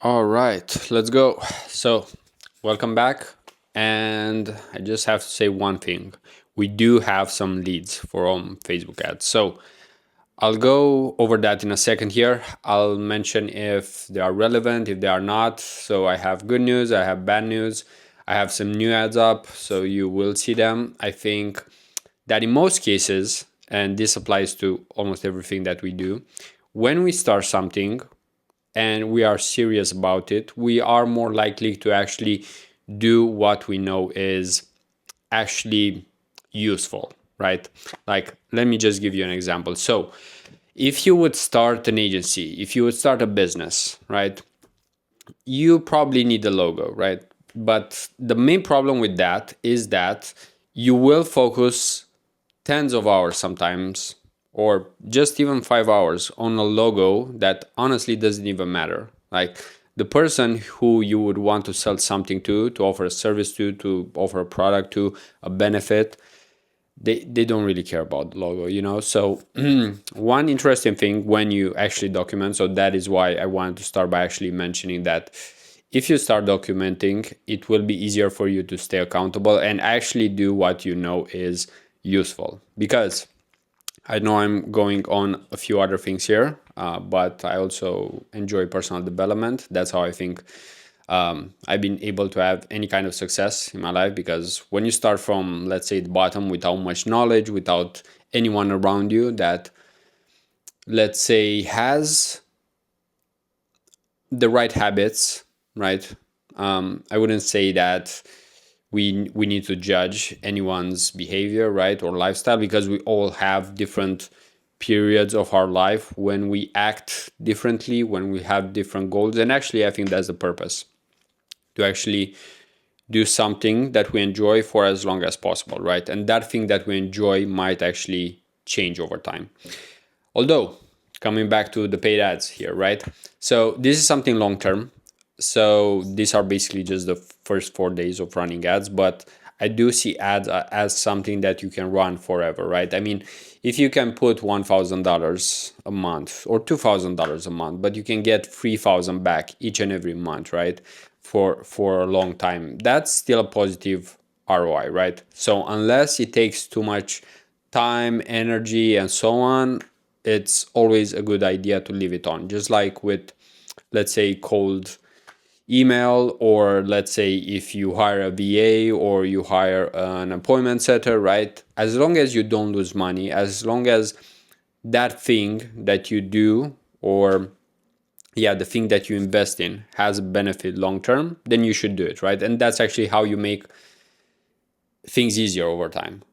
All right, let's go. So, welcome back. And I just have to say one thing. We do have some leads from Facebook ads. So, I'll go over that in a second here. I'll mention if they are relevant, if they are not. So, I have good news, I have bad news. I have some new ads up, so you will see them. I think that in most cases, and this applies to almost everything that we do, when we start something, and we are serious about it, we are more likely to actually do what we know is actually useful, right? Like, let me just give you an example. So, if you would start an agency, if you would start a business, right, you probably need a logo, right? But the main problem with that is that you will focus tens of hours sometimes, or just even 5 hours on a logo that honestly doesn't even matter. Like the person who you would want to sell something to offer a service to offer a product to, a benefit, they don't really care about the logo, you know? So one interesting thing when you actually document, so that is why I wanted to start by actually mentioning that if you start documenting, it will be easier for you to stay accountable and actually do what you know is useful. Because I know I'm going on a few other things here, but I also enjoy personal development. That's how I think I've been able to have any kind of success in my life, because when you start from, let's say, the bottom without much knowledge, without anyone around you that, let's say, has the right habits, right? I wouldn't say that we need to judge anyone's behavior, right, or lifestyle, because we all have different periods of our life when we act differently, when we have different goals. And actually, I think that's the purpose, to actually do something that we enjoy for as long as possible, right? And that thing that we enjoy might actually change over time. Although, coming back to the paid ads here, right? So this is something long term. So these are basically just the first 4 days of running ads, but I do see ads as something that you can run forever, right? I mean, if you can put $1,000 a month or $2,000 a month, but you can get 3,000 back each and every month, right? For a long time, that's still a positive ROI, right? So unless it takes too much time, energy, and so on, it's always a good idea to leave it on. Just like with, let's say, cold email, or let's say if you hire a VA or you hire an appointment setter, right? As long as you don't lose money, as long as that thing that you do, or yeah, the thing that you invest in has a benefit long term, then you should do it, right? And that's actually how you make things easier over time.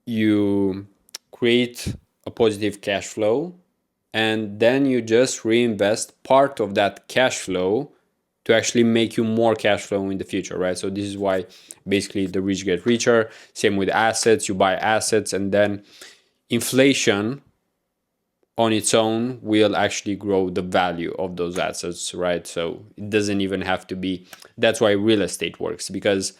You create a positive cash flow, and then you just reinvest part of that cash flow to actually make you more cash flow in the future, right? So this is why basically the rich get richer. Same with assets. You buy assets, and then inflation on its own will actually grow the value of those assets, right? So it doesn't even have to be. That's why real estate works, because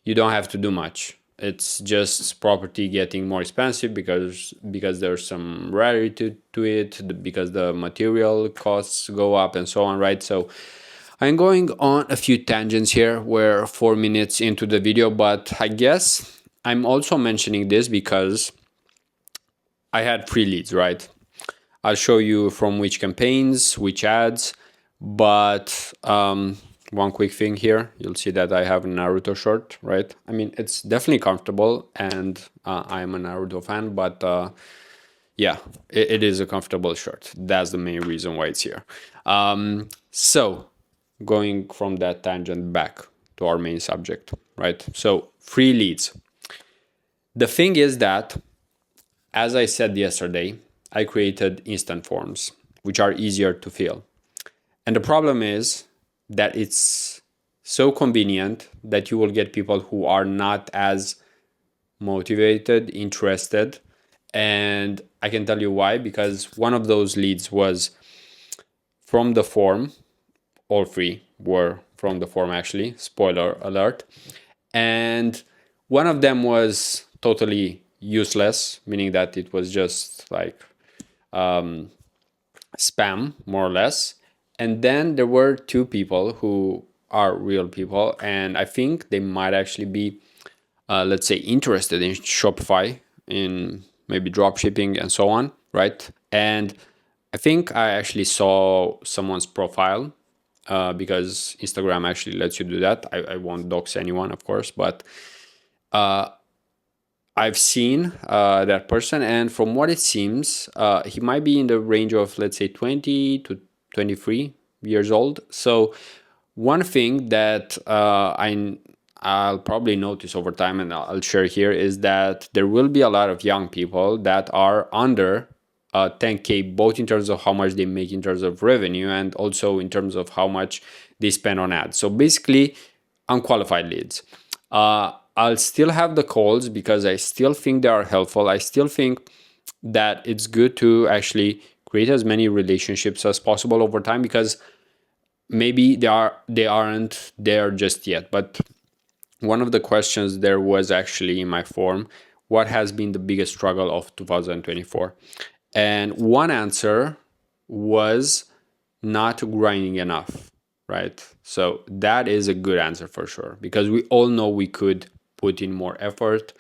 you don't have to do much. It's just property getting more expensive because there's some rarity to it, because the material costs go up and so on, right? So I'm going on a few tangents here. We're 4 minutes into the video, but I guess I'm also mentioning this because I had free leads, right? I'll show you from which campaigns, which ads, but one quick thing here, you'll see that I have a Naruto shirt, right? I mean, it's definitely comfortable, and I'm a Naruto fan, but yeah, it is a comfortable shirt. That's the main reason why it's here. So, going from that tangent back to our main subject, right? So, free leads. The thing is that, as I said yesterday, I created instant forms, which are easier to fill. And the problem is that it's so convenient that you will get people who are not as motivated, interested. And I can tell you why, because one of those leads was from the form. All three were from the form, actually. Spoiler alert. And one of them was totally useless, meaning that it was just like spam, more or less. And then there were two people who are real people, and I think they might actually be, let's say, interested in Shopify, in maybe drop shipping and so on, right? And I think I actually saw someone's profile, because Instagram actually lets you do that. I won't dox anyone, of course, but I've seen that person, and from what it seems, he might be in the range of, let's say, 20 to 23 years old. So one thing that I'll probably notice over time, and I'll share here, is that there will be a lot of young people that are under 10K, both in terms of how much they make in terms of revenue and also in terms of how much they spend on ads. So basically, unqualified leads. I'll still have the calls because I still think they are helpful. I still think that it's good to actually create as many relationships as possible over time, because maybe they aren't there just yet. But one of the questions there was actually in my form, what has been the biggest struggle of 2024? And one answer was not grinding enough, right? So that is a good answer for sure, because we all know we could put in more effort,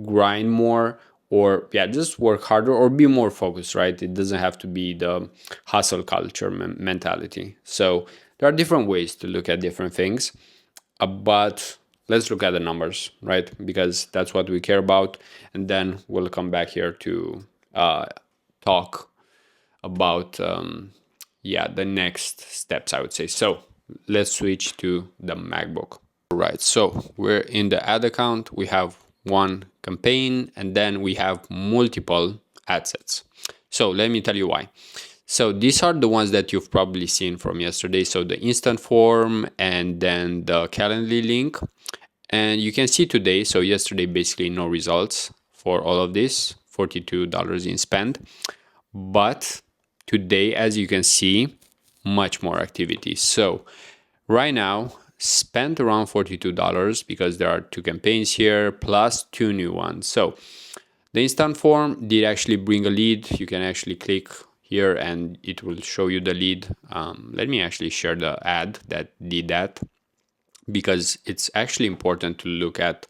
grind more, or yeah, just work harder or be more focused, right? It doesn't have to be the hustle culture mentality. So there are different ways to look at different things, but let's look at the numbers, right? Because that's what we care about. And then we'll come back here to talk about the next steps, I would say. So let's switch to the MacBook. Right, so we're in the ad account. We have one campaign, and then we have multiple ad sets. So let me tell you why. So these are the ones that you've probably seen from yesterday. So the instant form and then the Calendly link. And you can see today, so yesterday, basically no results for all of this, $42 in spend. But today, as you can see, much more activity. So right now, spent around $42 because there are two campaigns here plus two new ones. So the instant form did actually bring a lead. You can actually click here and it will show you the lead. Let me actually share the ad that did that, because it's actually important to look at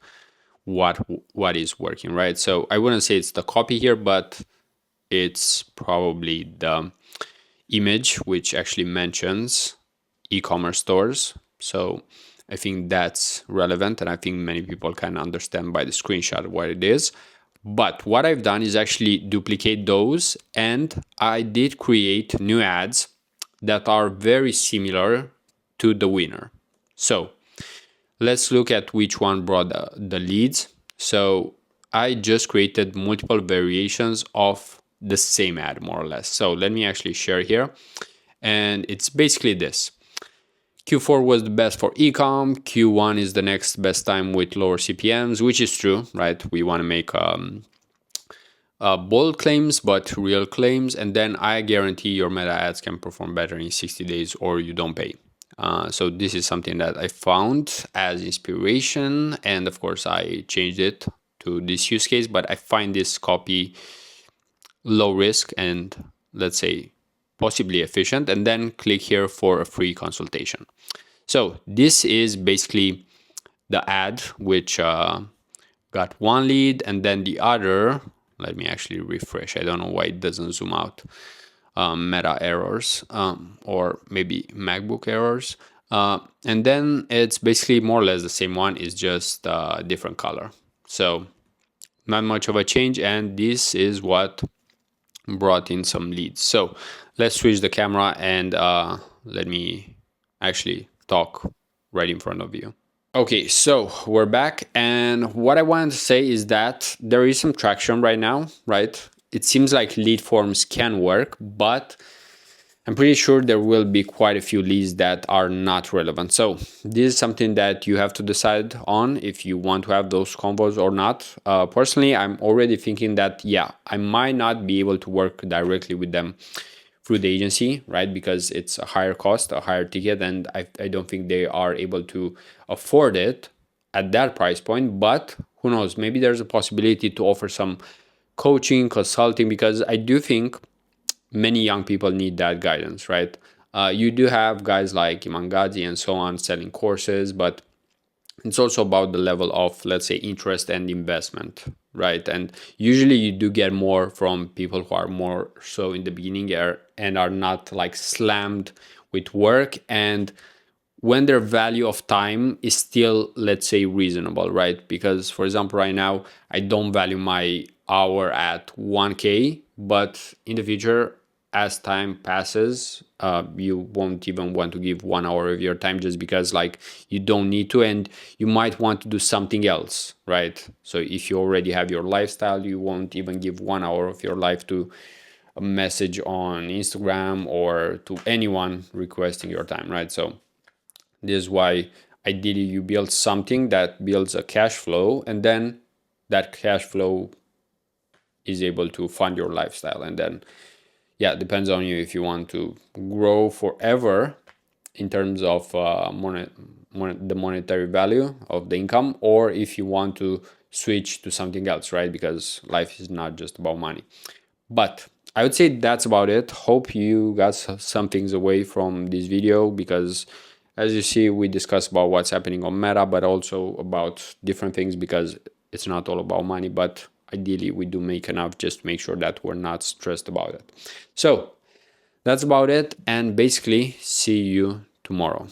what is working, right? So I wouldn't say it's the copy here, but it's probably the image which actually mentions e-commerce stores. So I think that's relevant, and I think many people can understand by the screenshot what it is. But what I've done is actually duplicate those, and I did create new ads that are very similar to the winner. So let's look at which one brought the leads. So I just created multiple variations of the same ad, more or less. So let me actually share here. And it's basically this. Q4 was the best for eCom. Q1 is the next best time with lower CPMs, which is true, right? We want to make bold claims, but real claims. And then I guarantee your meta ads can perform better in 60 days or you don't pay. So this is something that I found as inspiration. And of course, I changed it to this use case, but I find this copy low risk and, let's say, possibly efficient. And then click here for a free consultation. So this is basically the ad which got one lead, and then the other, let me actually refresh. I don't know why it doesn't zoom out. Meta errors, or maybe MacBook errors. And then it's basically more or less the same one, is just a different color. So not much of a change, and this is what brought in some leads. So let's switch the camera and let me actually talk right in front of you. Okay, so we're back, and what I wanted to say is that there is some traction right now, right? It seems like lead forms can work, but I'm pretty sure there will be quite a few leads that are not relevant. So this is something that you have to decide on if you want to have those convos or not. Personally, I'm already thinking that, yeah, I might not be able to work directly with them through the agency, right? Because it's a higher cost, a higher ticket, and I don't think they are able to afford it at that price point. But who knows, maybe there's a possibility to offer some coaching, consulting, because I do think many young people need that guidance, right? You do have guys like Imangadi and so on selling courses, but it's also about the level of, let's say, interest and investment, right? And usually you do get more from people who are more so in the beginning and are not like slammed with work, and when their value of time is still, let's say, reasonable, right? Because for example, right now I don't value my hour at 1K, but in the future, as time passes, you won't even want to give 1 hour of your time just because like you don't need to, and you might want to do something else, right? So if you already have your lifestyle, you won't even give 1 hour of your life to a message on Instagram or to anyone requesting your time, right? So this is why ideally you build something that builds a cash flow, and then that cash flow is able to fund your lifestyle. And then, yeah, it depends on you if you want to grow forever in terms of the monetary value of the income, or if you want to switch to something else, right? Because life is not just about money. But I would say that's about it. Hope you got some things away from this video, because as you see, we discussed about what's happening on Meta, but also about different things, because it's not all about money, but ideally we do make enough just to make sure that we're not stressed about it. So that's about it, and basically see you tomorrow.